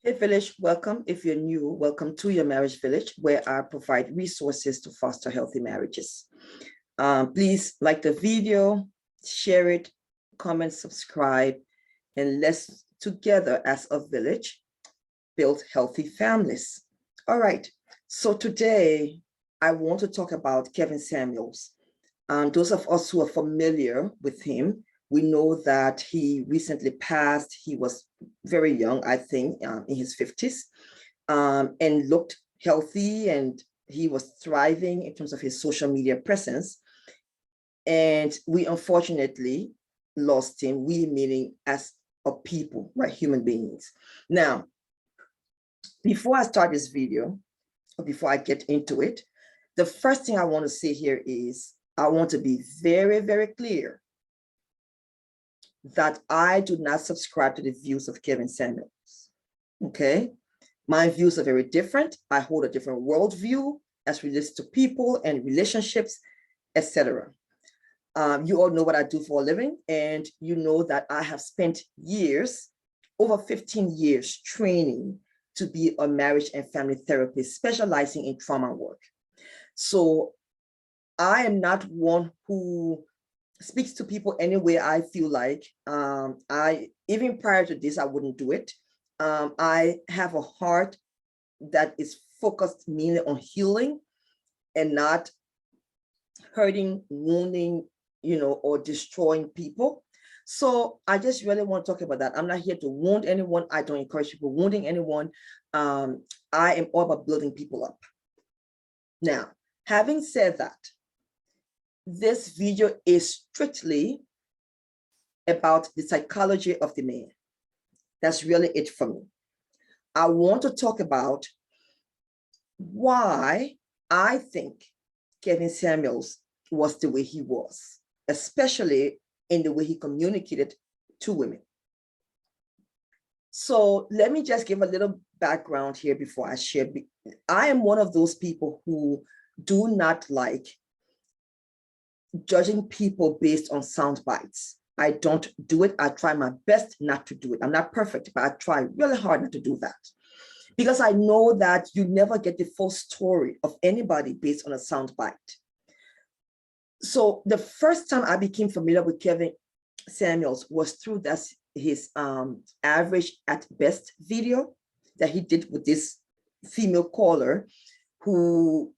Hey Village, welcome. If you're new, welcome to your Marriage Village, where I provide resources to foster healthy marriages. Please like the video, share it, comment, subscribe, and let's together as a village build healthy families. All right, so today I want to talk about Kevin Samuels. Those of us who are familiar with him, we know that he recently passed. He was very young, I think, in his 50s, and looked healthy, and he was thriving in terms of his social media presence. And we unfortunately lost him, we meaning as a people, right, human beings. Now, before I start this video, or before I get into it, the first thing I want to say here is I want to be very, very clear that I do not subscribe to the views of Kevin Samuels, okay? My views are very different. I hold a different worldview as relates to people and relationships, etc. You all know what I do for a living, and you know that I have spent years, over 15 years, training to be a marriage and family therapist, specializing in trauma work. So I am not one who speaks to people any way I feel like. Even prior to this, I wouldn't do it. I have a heart that is focused mainly on healing and not hurting, wounding, or destroying people. So I just really want to talk about that. I'm not here to wound anyone. I don't encourage people wounding anyone. I am all about building people up. Now, having said that, this video is strictly about the psychology of the man. That's really it for me. I want to talk about why I think Kevin Samuels was the way he was, especially in the way he communicated to women. So let me just give a little background here before I share. I am one of those people who do not like judging people based on sound bites. I don't do it. I try my best not to do it. I'm not perfect, but I try really hard not to do that, because I know that you never get the full story of anybody based on a sound bite. So the first time I became familiar with Kevin Samuels was through his average at best video that he did with this female caller who,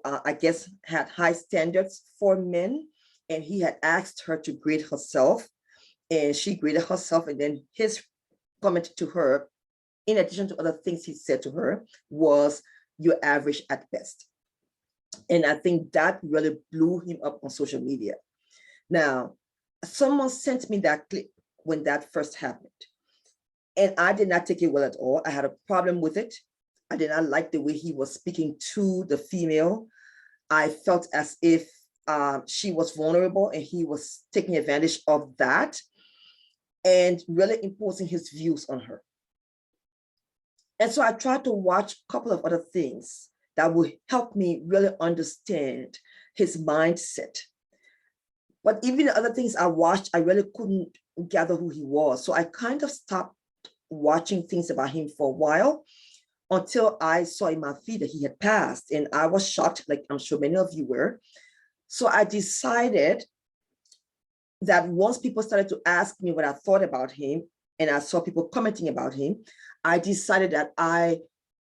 I guess had high standards for men, and he had asked her to grade herself, and she graded herself, and then his comment to her, in addition to other things he said to her, was "you're average at best." And I think that really blew him up on social media. Now, someone sent me that clip when that first happened, and I did not take it well at all. I had a problem with it. I did not like the way he was speaking to the female. I felt as if she was vulnerable, and he was taking advantage of that and really imposing his views on her. And so I tried to watch a couple of other things that would help me really understand his mindset. But even the other things I watched, I really couldn't gather who he was. So I kind of stopped watching things about him for a while, until I saw in my feed that he had passed. And I was shocked, like I'm sure many of you were. So I decided that once people started to ask me what I thought about him, and I saw people commenting about him, I decided that I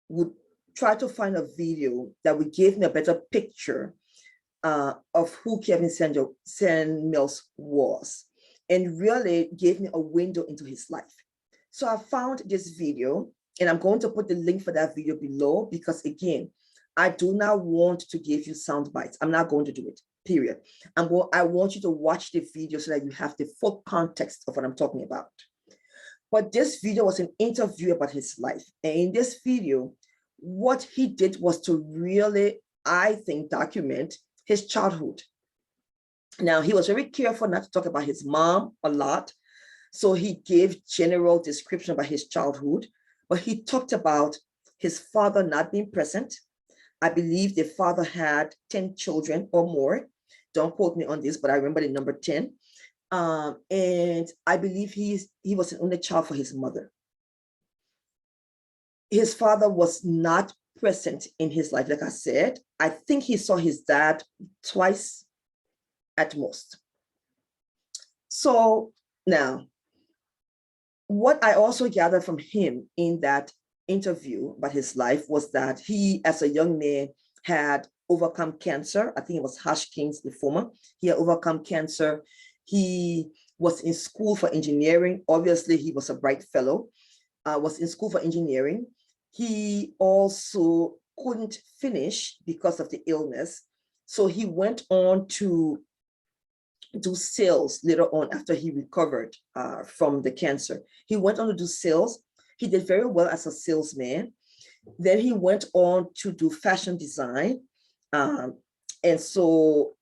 would try to find a video that would give me a better picture of who Kevin Samuels was, and really gave me a window into his life. So I found this video, and I'm going to put the link for that video below, because again, I do not want to give you sound bites. I'm not going to do it, period. I want you to watch the video so that you have the full context of what I'm talking about. But this video was an interview about his life. And in this video, what he did was to really, I think, document his childhood. Now, he was very careful not to talk about his mom a lot. So he gave general description about his childhood, but he talked about his father not being present. I believe the father had 10 children or more. Don't quote me on this, but I remember the number 10. And I believe he was an only child for his mother. his father was not present in his life. Like I said, I think he saw his dad twice at most. So now, what I also gathered from him in that interview about his life was that he, as a young man, had overcome cancer. I think it was Hodgkin's lymphoma. He had overcome cancer. He was in school for engineering. Obviously, he was a bright fellow, was in school for engineering. He also couldn't finish because of the illness. So he went on to do sales later on after he recovered from the cancer. He went on to do sales. He did very well as a salesman. Then he went on to do fashion design. And so,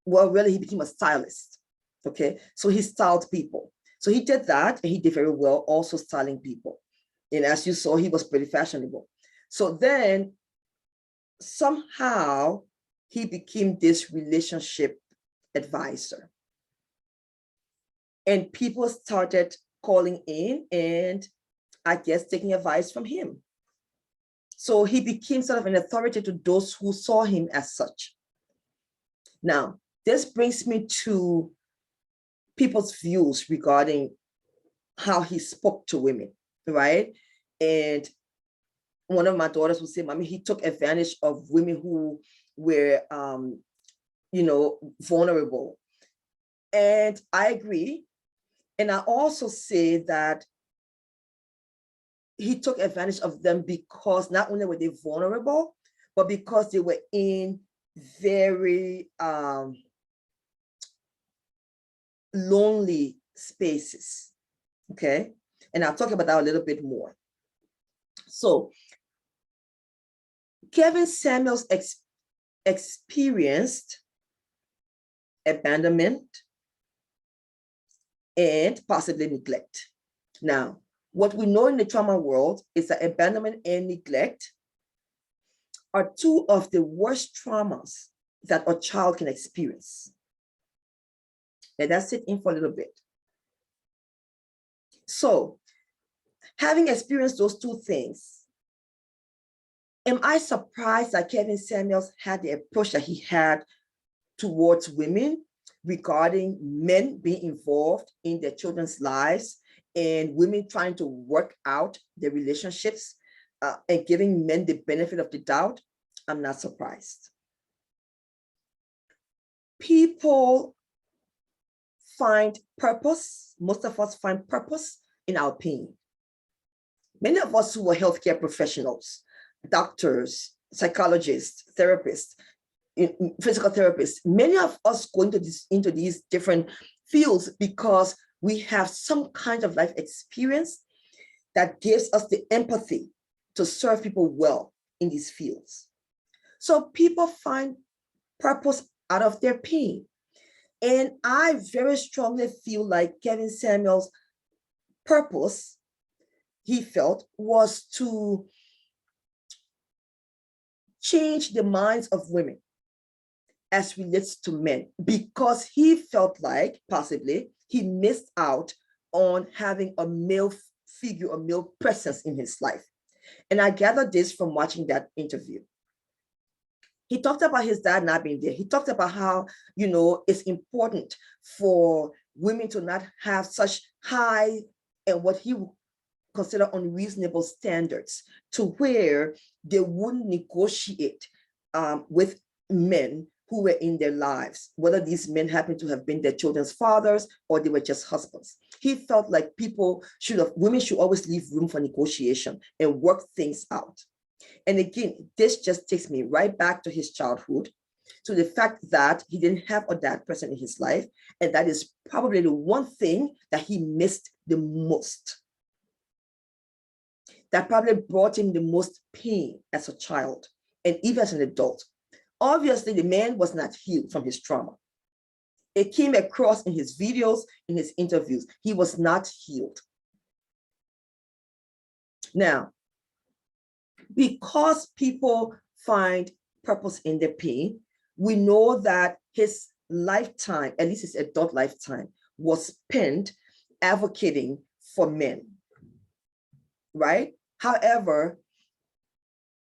well, really, he became a stylist. Okay, so he styled people. So he did that, and he did very well also styling people. And as you saw, he was pretty fashionable. So then somehow he became this relationship advisor. And people started calling in and I guess taking advice from him. So he became sort of an authority to those who saw him as such. Now, this brings me to people's views regarding how he spoke to women, right? And one of my daughters would say, Mommy, he took advantage of women who were, vulnerable. And I agree. And I also say that he took advantage of them because not only were they vulnerable, but because they were in very lonely spaces, okay? And I'll talk about that a little bit more. So Kevin Samuels experienced abandonment and possibly neglect. Now, what we know in the trauma world is that abandonment and neglect are two of the worst traumas that a child can experience. Let that sit in for a little bit. So, having experienced those two things, am I surprised that Kevin Samuels had the approach that he had towards women regarding men being involved in their children's lives and women trying to work out their relationships and giving men the benefit of the doubt? I'm not surprised. People find purpose, most of us find purpose in our pain. Many of us who are healthcare professionals, doctors, psychologists, therapists, physical therapists, many of us go into these different fields because we have some kind of life experience that gives us the empathy to serve people well in these fields. So people find purpose out of their pain. And I very strongly feel like Kevin Samuels' purpose, he felt, was to change the minds of women as relates to men, because he felt like possibly he missed out on having a male figure, a male presence in his life. And I gathered this from watching that interview. He talked about his dad not being there. He talked about how, it's important for women to not have such high and what he would consider unreasonable standards, to where they wouldn't negotiate with men who were in their lives, whether these men happened to have been their children's fathers or they were just husbands. He felt like women should always leave room for negotiation and work things out. And again, this just takes me right back to his childhood, to the fact that he didn't have a dad present in his life. And that is probably the one thing that he missed the most. That probably brought him the most pain as a child and even as an adult. Obviously, the man was not healed from his trauma. It came across in his videos, in his interviews. He was not healed. Now, because people find purpose in their pain, we know that his lifetime, at least his adult lifetime, was spent advocating for men, right? However,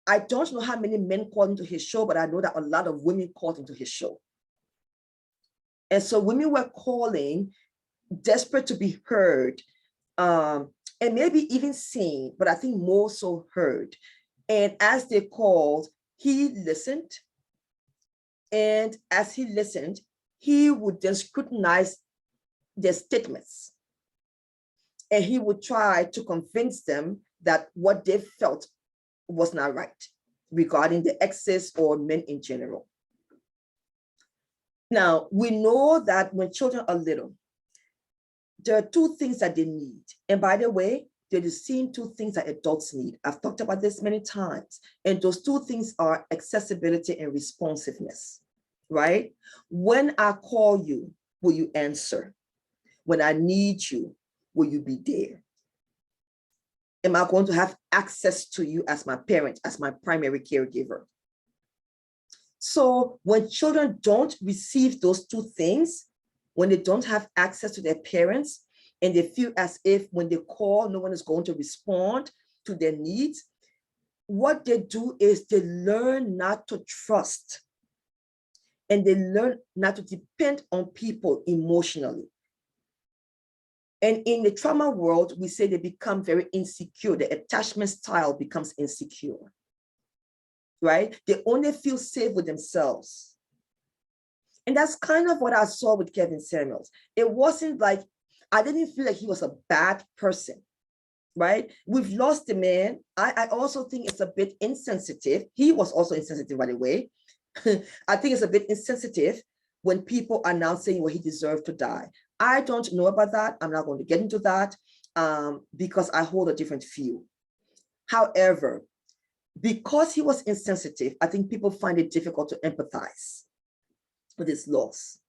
I don't know how many men called into his show, but I know that a lot of women called into his show. And so women were calling, desperate to be heard, and maybe even seen, but I think more so heard. And as they called, he listened. And as he listened, he would then scrutinize their statements. And he would try to convince them that what they felt was not right regarding the exes or men in general. Now, we know that when children are little, there are two things that they need. And by the way, they're the same two things that adults need. I've talked about this many times. And those two things are accessibility and responsiveness, right? When I call you, will you answer? When I need you, will you be there? Am I going to have access to you as my parent, as my primary caregiver? So when children don't receive those two things, when they don't have access to their parents, and they feel as if when they call, no one is going to respond to their needs, what they do is they learn not to trust, and they learn not to depend on people emotionally. And in the trauma world, we say they become very insecure. The attachment style becomes insecure, right? They only feel safe with themselves. And that's kind of what I saw with Kevin Samuels. It wasn't like, I didn't feel like he was a bad person, right? We've lost the man. I also think it's a bit insensitive. He was also insensitive, by the way. I think it's a bit insensitive when people are now saying, well, he deserved to die. I don't know about that. I'm not going to get into that because I hold a different view. However, because he was insensitive, I think people find it difficult to empathize with his loss.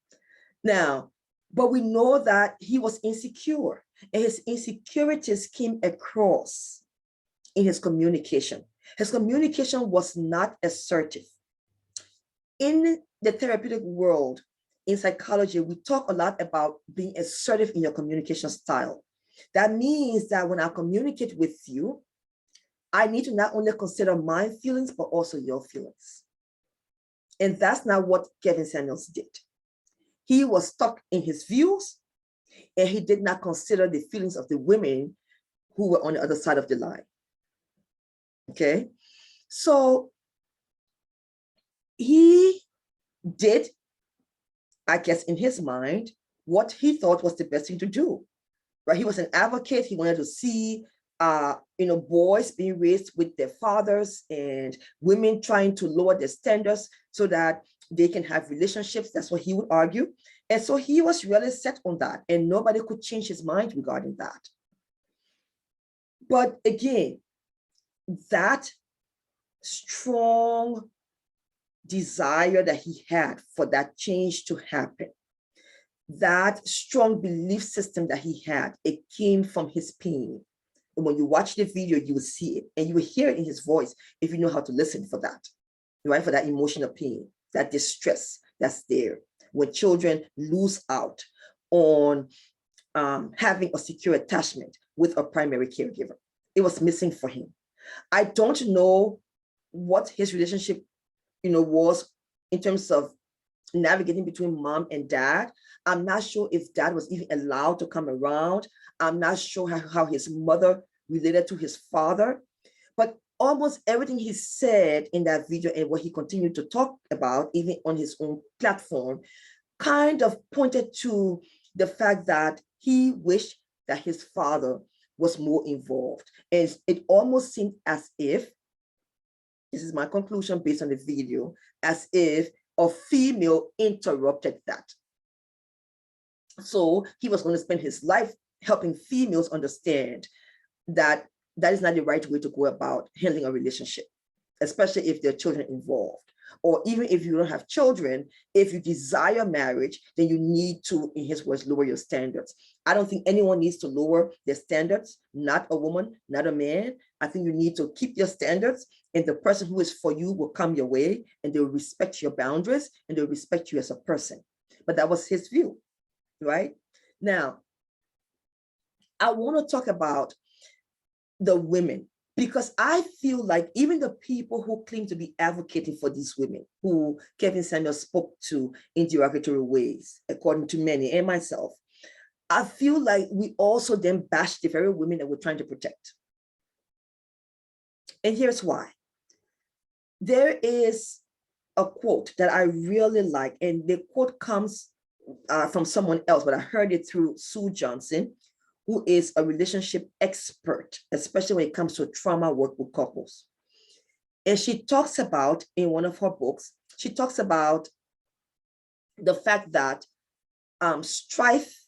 Now, but we know that he was insecure, and his insecurities came across in his communication. His communication was not assertive. In the therapeutic world, in psychology, we talk a lot about being assertive in your communication style. That means that when I communicate with you, I need to not only consider my feelings, but also your feelings. And that's not what Kevin Samuels did. He was stuck in his views, and he did not consider the feelings of the women who were on the other side of the line. Okay, so he did, I guess, in his mind, what he thought was the best thing to do, right? He was an advocate. He wanted to see, boys being raised with their fathers and women trying to lower their standards so that they can have relationships. That's what he would argue. And so he was really set on that, and nobody could change his mind regarding that. But again, that strong desire that he had for that change to happen, that strong belief system that he had, it came from his pain. And when you watch the video, you will see it, and you will hear it in his voice if you know how to listen for that, right? For that emotional pain, that distress that's there when children lose out on having a secure attachment with a primary caregiver. It was missing for him. I don't know what his relationship, was in terms of navigating between mom and dad. I'm not sure if dad was even allowed to come around. I'm not sure how his mother related to his father, but almost everything he said in that video and what he continued to talk about, even on his own platform, kind of pointed to the fact that he wished that his father was more involved. And it almost seemed as if, this is my conclusion based on the video, as if a female interrupted that. So he was going to spend his life helping females understand that that is not the right way to go about handling a relationship, especially if there are children involved. Or even if you don't have children, if you desire marriage, then you need to, in his words, lower your standards. I don't think anyone needs to lower their standards, not a woman, not a man. I think you need to keep your standards, and the person who is for you will come your way, and they will respect your boundaries, and they'll respect you as a person. But that was his view, right? Now, I want to talk about the women Because I feel like even the people who claim to be advocating for these women, who Kevin Samuels spoke to in derogatory ways, according to many and myself, I feel like we also then bash the very women that we're trying to protect. And here's why. There is a quote that I really like, and the quote comes from someone else, but I heard it through Sue Johnson, who is a relationship expert, especially when it comes to trauma work with couples. And she talks about, in one of her books, she talks about the fact that strife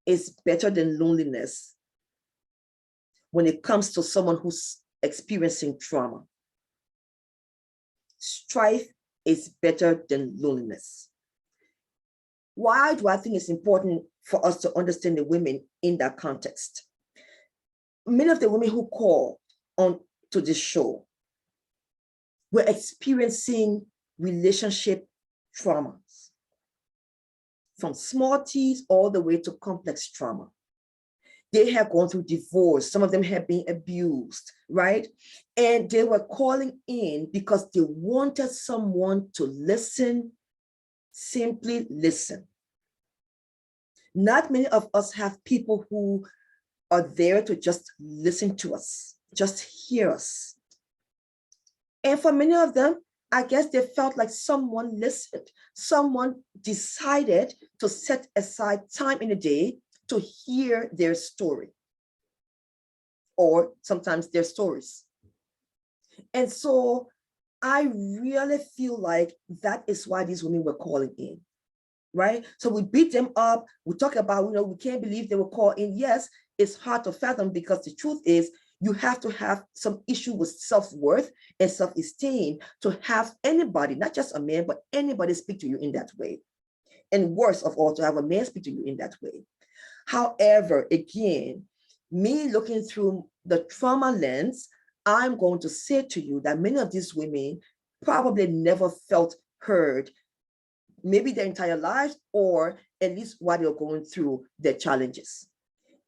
is better than loneliness when it comes to someone who's experiencing trauma. Strife is better than loneliness. Why do I think it's important for us to understand the women in that context? Many of the women who call on to this show were experiencing relationship traumas, from small T's all the way to complex trauma. They have gone through divorce. Some of them have been abused, right? And they were calling in because they wanted someone to listen, simply listen. Not many of us have people who are there to just listen to us, just hear us. And for many of them, I guess they felt like someone listened. Someone decided to set aside time in the day to hear their story, or sometimes their stories. And so I really feel like that is why these women were calling in, right? So we beat them up. We talk about, we can't believe they were called in. Yes, it's hard to fathom, because the truth is you have to have some issue with self-worth and self-esteem to have anybody, not just a man, but anybody speak to you in that way. And worse of all, to have a man speak to you in that way. However, again, me looking through the trauma lens, I'm going to say to you that many of these women probably never felt heard, maybe their entire lives, or at least while they're going through their challenges.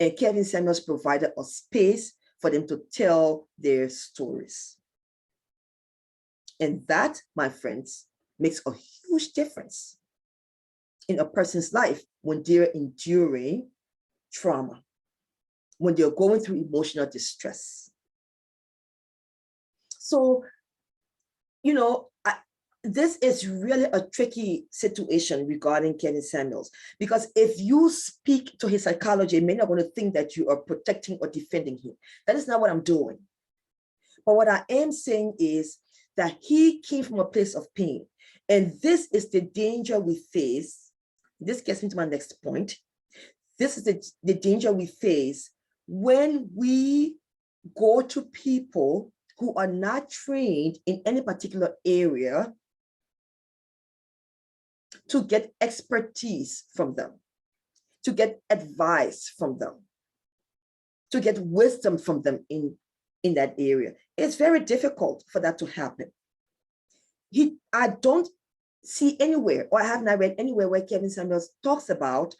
And Kevin Samuels provided a space for them to tell their stories. And that, my friends, makes a huge difference in a person's life when they're enduring trauma, when they're going through emotional distress. So, this is really a tricky situation regarding Kevin Samuels, because if you speak to his psychology, many are going to think that you are protecting or defending him. That is not what I'm doing. But what I am saying is that he came from a place of pain. And this is the danger we face. This gets me to my next point. This is the danger we face when we go to people who are not trained in any particular area to get expertise from them, to get advice from them, to get wisdom from them in that area. It's very difficult for that to happen. I don't see anywhere, or I have not read anywhere, where Kevin Samuels talks about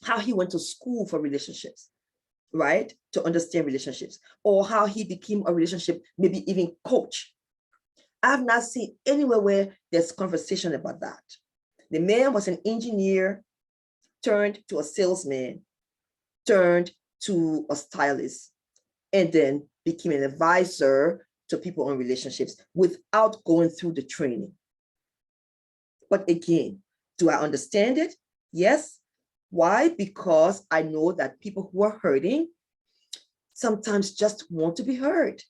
how he went to school for relationships, right? To understand relationships, or how he became a relationship, maybe even coach. I have not seen anywhere where there's conversation about that. The man was an engineer, turned to a salesman, turned to a stylist, and then became an advisor to people on relationships without going through the training. But again, do I understand it? Yes. Why? Because I know that people who are hurting sometimes just want to be heard.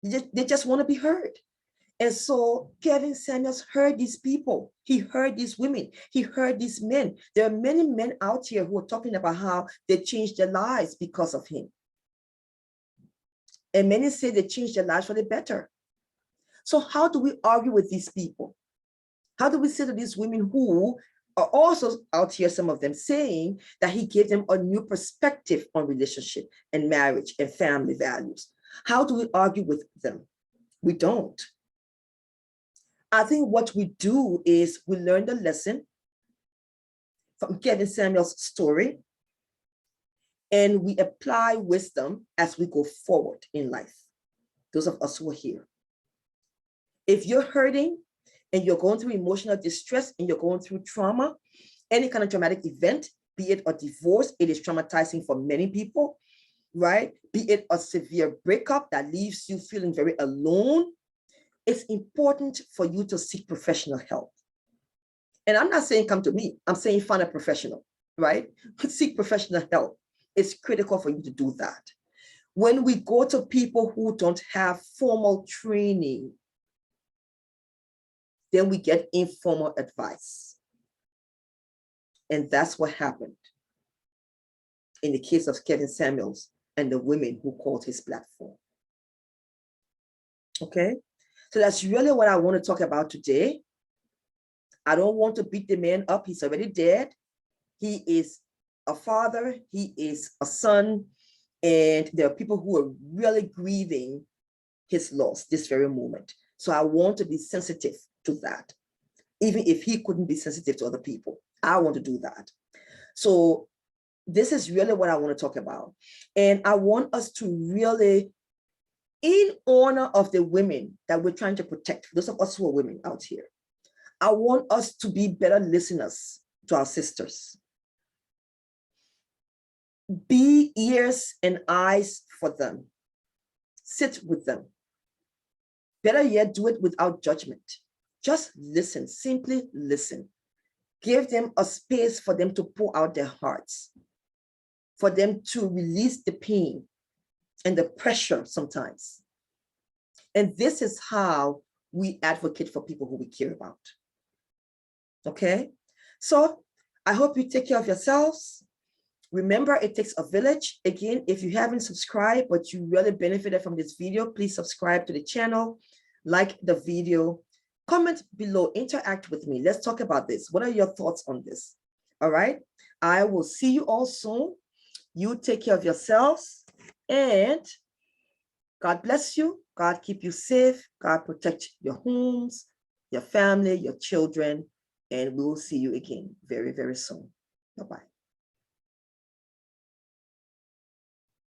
They just want to be heard. And so Kevin Samuels heard these people. He heard these women. He heard these men. There are many men out here who are talking about how they changed their lives because of him. And many say they changed their lives for the better. So how do we argue with these people? How do we say to these women who are also out here, some of them saying that he gave them a new perspective on relationship and marriage and family values? How do we argue with them? We don't. I think what we do is we learn the lesson from Kevin Samuels' story, and we apply wisdom as we go forward in life. Those of us who are here. If you're hurting and you're going through emotional distress and you're going through trauma, any kind of traumatic event, be it a divorce, it is traumatizing for many people, right? Be it a severe breakup that leaves you feeling very alone, it's important for you to seek professional help. And I'm not saying come to me, I'm saying find a professional, right? Seek professional help. It's critical for you to do that. When we go to people who don't have formal training, then we get informal advice. And that's what happened in the case of Kevin Samuels and the women who called his platform. Okay, so that's really what I want to talk about today. I don't want to beat the man up. He's already dead. He is a father. He is a son. And there are people who are really grieving his loss this very moment. So I want to be sensitive to that. Even if he couldn't be sensitive to other people, I want to do that. So this is really what I want to talk about. And I want us to really, in honor of the women that we're trying to protect, those of us who are women out here, I want us to be better listeners to our sisters. Be ears and eyes for them. Sit with them. Better yet, do it without judgment. Just listen, simply listen. Give them a space for them to pour out their hearts, for them to release the pain and the pressure sometimes. And this is how we advocate for people who we care about. Okay? So I hope you take care of yourselves. Remember, it takes a village. Again, if you haven't subscribed, but you really benefited from this video, please subscribe to the channel, like the video, comment below, interact with me. Let's talk about this. What are your thoughts on this? All right. I will see you all soon. You take care of yourselves, and God bless you. God keep you safe. God protect your homes, your family, your children, and we will see you again very, very soon. Bye-bye.